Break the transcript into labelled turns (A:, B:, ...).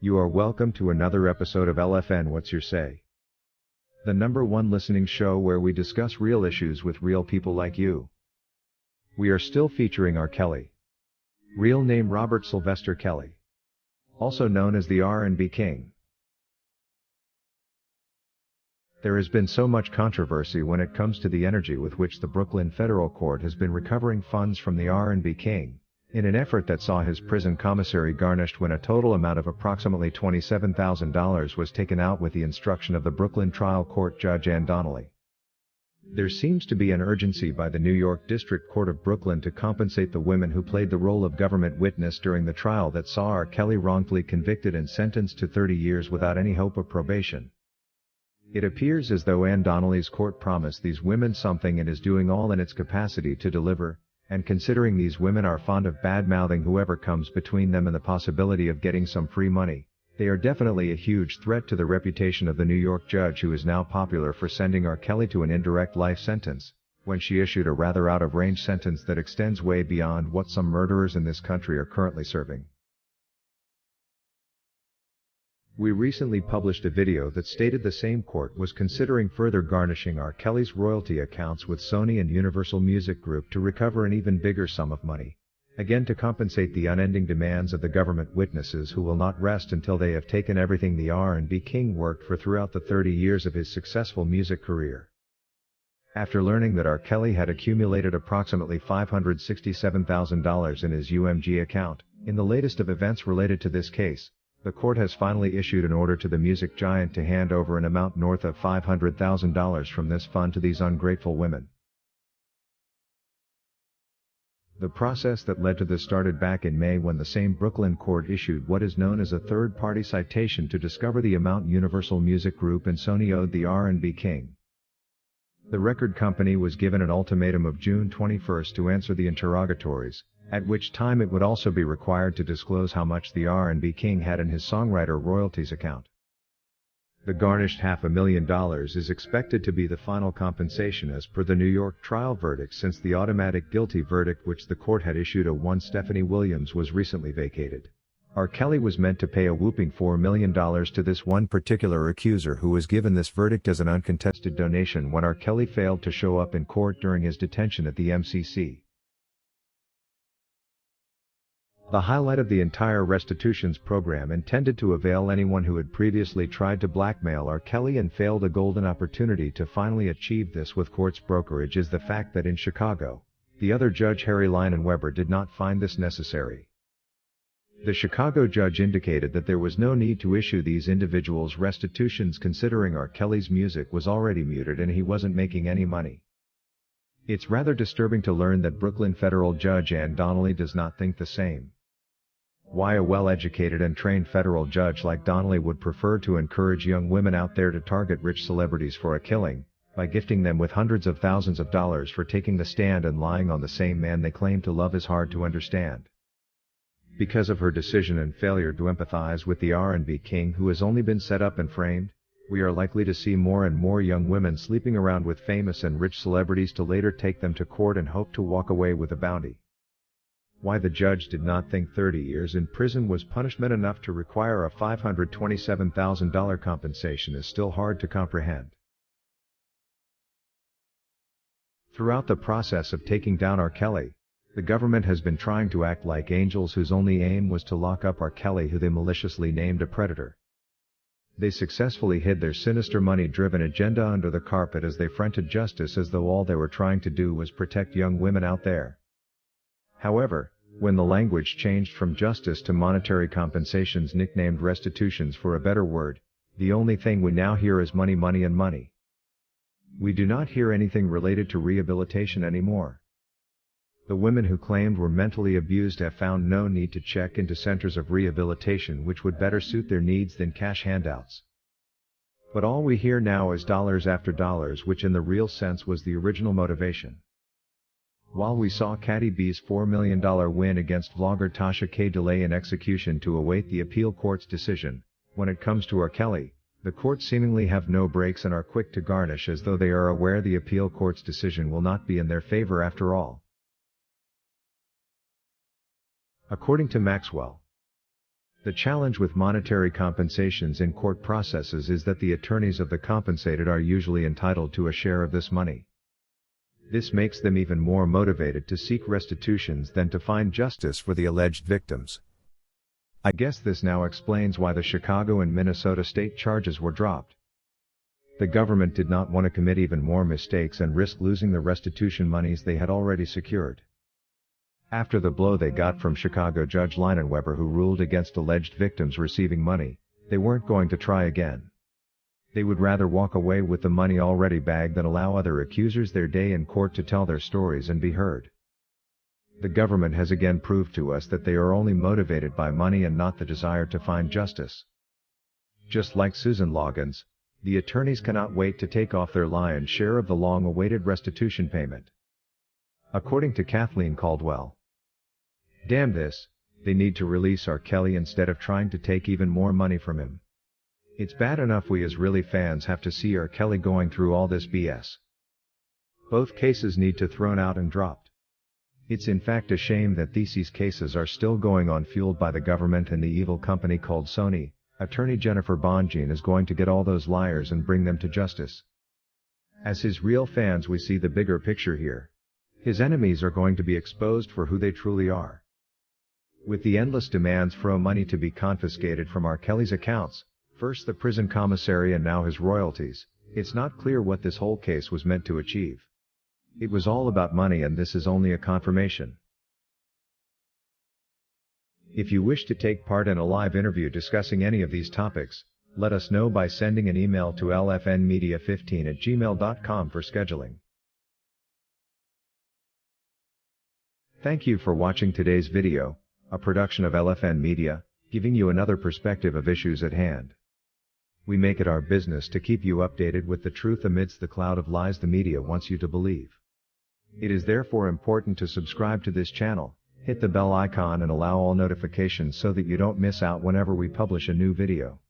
A: You are welcome to another episode of LFN What's Your Say? The #1 listening show where we discuss real issues with real people like you. We are still featuring R Kelly. Real name Robert Sylvester Kelly. Also known as the R&B King. There has been so much controversy when it comes to the energy with which the Brooklyn Federal Court has been recovering funds from the R&B King, in an effort that saw his prison commissary garnished when a total amount of approximately $27,000 was taken out with the instruction of the Brooklyn trial court judge Donnelly. There seems to be an urgency by the New York District Court of Brooklyn to compensate the women who played the role of government witness during the trial that saw R. Kelly wrongfully convicted and sentenced to 30 years without any hope of probation. It appears as though Donnelly's court promised these women something and is doing all in its capacity to deliver, and considering these women are fond of bad-mouthing whoever comes between them and the possibility of getting some free money, they are definitely a huge threat to the reputation of the New York judge who is now popular for sending R. Kelly to an indirect life sentence, when she issued a rather out-of-range sentence that extends way beyond what some murderers in this country are currently serving. We recently published a video that stated the same court was considering further garnishing R. Kelly's royalty accounts with Sony and Universal Music Group to recover an even bigger sum of money, again to compensate the unending demands of the government witnesses who will not rest until they have taken everything the R&B King worked for throughout the 30 years of his successful music career. After learning that R. Kelly had accumulated approximately $567,000 in his UMG account, in the latest of events related to this case, the court has finally issued an order to the music giant to hand over an amount north of $500,000 from this fund to these ungrateful women. The process that led to this started back in May when the same Brooklyn court issued what is known as a third-party citation to discover the amount Universal Music Group and Sony owed the R&B King. The record company was given an ultimatum of June 21 to answer the interrogatories, at which time it would also be required to disclose how much the R&B King had in his songwriter royalties account. The garnished $500,000 is expected to be the final compensation as per the New York trial verdict, since the automatic guilty verdict which the court had issued to one Stephanie Williams was recently vacated. R. Kelly was meant to pay a whopping $4 million to this one particular accuser who was given this verdict as an uncontested donation when R. Kelly failed to show up in court during his detention at the MCC. The highlight of the entire restitutions program intended to avail anyone who had previously tried to blackmail R. Kelly and failed a golden opportunity to finally achieve this with court's brokerage is the fact that in Chicago, the other judge Harry Leinenweber did not find this necessary. The Chicago judge indicated that there was no need to issue these individuals restitutions considering R. Kelly's music was already muted and he wasn't making any money. It's rather disturbing to learn that Brooklyn federal judge Donnelly does not think the same. Why a well-educated and trained federal judge like Donnelly would prefer to encourage young women out there to target rich celebrities for a killing, by gifting them with hundreds of thousands of dollars for taking the stand and lying on the same man they claim to love, is hard to understand. Because of her decision and failure to empathize with the R&B King who has only been set up and framed, we are likely to see more and more young women sleeping around with famous and rich celebrities to later take them to court and hope to walk away with a bounty. Why the judge did not think 30 years in prison was punishment enough to require a $527,000 compensation is still hard to comprehend. Throughout the process of taking down R. Kelly, the government has been trying to act like angels whose only aim was to lock up R. Kelly, who they maliciously named a predator. They successfully hid their sinister money-driven agenda under the carpet as they fronted justice as though all they were trying to do was protect young women out there. However, when the language changed from justice to monetary compensations, nicknamed restitutions for a better word, the only thing we now hear is money, money and money. We do not hear anything related to rehabilitation anymore. The women who claimed were mentally abused have found no need to check into centers of rehabilitation which would better suit their needs than cash handouts. But all we hear now is dollars after dollars, which in the real sense was the original motivation. While we saw Cardi B's $4 million win against vlogger Tasha K delay in execution to await the appeal court's decision, when it comes to R. Kelly, the courts seemingly have no brakes and are quick to garnish as though they are aware the appeal court's decision will not be in their favor after all. According to Maxwell, The challenge with monetary compensations in court processes is that the attorneys of the compensated are usually entitled to a share of this money. This makes them even more motivated to seek restitutions than to find justice for the alleged victims. I guess this now explains why the Chicago and Minnesota state charges were dropped. The government did not want to commit even more mistakes and risk losing the restitution monies they had already secured. After the blow they got from Chicago Judge Leinenweber, who ruled against alleged victims receiving money, they weren't going to try again. They would rather walk away with the money already bagged than allow other accusers their day in court to tell their stories and be heard. The government has again proved to us that they are only motivated by money and not the desire to find justice. Just like Susan Loggins, the attorneys cannot wait to take off their lion's share of the long-awaited restitution payment. According to Kathleen Caldwell, "Damn this, they need to release R. Kelly instead of trying to take even more money from him. It's bad enough we as really fans have to see R. Kelly going through all this BS. Both cases need to thrown out and dropped. It's in fact a shame that these cases are still going on, fueled by the government and the evil company called Sony." Attorney Jennifer Bonjean is going to get all those liars and bring them to justice. As his real fans, we see the bigger picture here. His enemies are going to be exposed for who they truly are. With the endless demands for money to be confiscated from R. Kelly's accounts, first the prison commissary and now his royalties, it's not clear what this whole case was meant to achieve. It was all about money, and this is only a confirmation. If you wish to take part in a live interview discussing any of these topics, let us know by sending an email to lfnmedia15@gmail.com for scheduling. Thank you for watching today's video, a production of LFN Media, giving you another perspective of issues at hand. We make it our business to keep you updated with the truth amidst the cloud of lies the media wants you to believe. It is therefore important to subscribe to this channel, hit the bell icon and allow all notifications so that you don't miss out whenever we publish a new video.